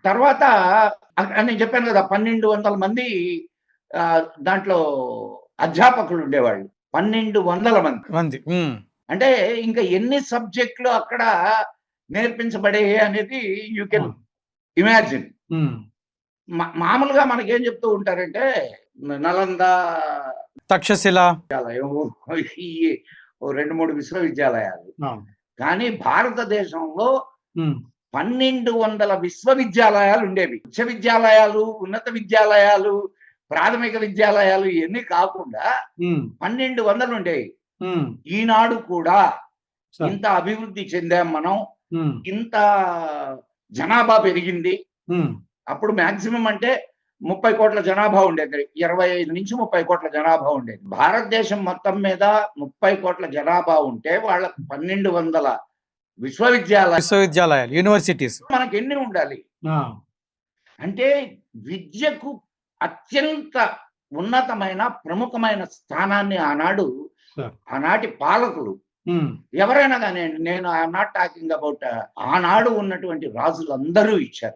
తర్వాత నేను చెప్పాను కదా 1200 మంది దాంట్లో అధ్యాపకులు ఉండేవాళ్ళు. 1200 మంది. అంటే ఇంకా ఎన్ని సబ్జెక్టులు అక్కడ నేర్పించబడేవి అనేది యూ కెన్ ఇమాజిన్. మామూలుగా మనకేం చెప్తూ ఉంటారంటే నలంద, తక్షశిల ఈ 2-3 విశ్వవిద్యాలయాలు. కానీ భారతదేశంలో 1200 విశ్వవిద్యాలయాలు ఉండేవి. విశ్వవిద్యాలయాలు, ఉన్నత విద్యాలయాలు, ప్రాథమిక విద్యాలయాలు ఇవన్నీ కాకుండా 1200 ఉండేవి. ఈనాడు కూడా ఇంత అభివృద్ధి చెందాం మనం, ఇంత జనాభా పెరిగింది. అప్పుడు మాక్సిమం అంటే 30 కోట్ల జనాభా ఉండేది. 25 నుంచి 30 కోట్ల జనాభా ఉండేది. భారతదేశం మొత్తం మీద 30 కోట్ల జనాభా ఉంటే వాళ్ళకు 1200 విశ్వవిద్యాలయాలు, యూనివర్సిటీస్ మనకి ఎన్ని ఉండాలి? అంటే విద్యకు అత్యంత ఉన్నతమైన ప్రముఖమైన స్థానాన్ని ఆనాటి పాలకులు ఎవరైనా కానివ్వండి, నేను ఐఎమ్ నాట్ టాకింగ్ అబౌట్ ఆనాడు ఉన్నటువంటి రాజులందరూ ఇచ్చారు.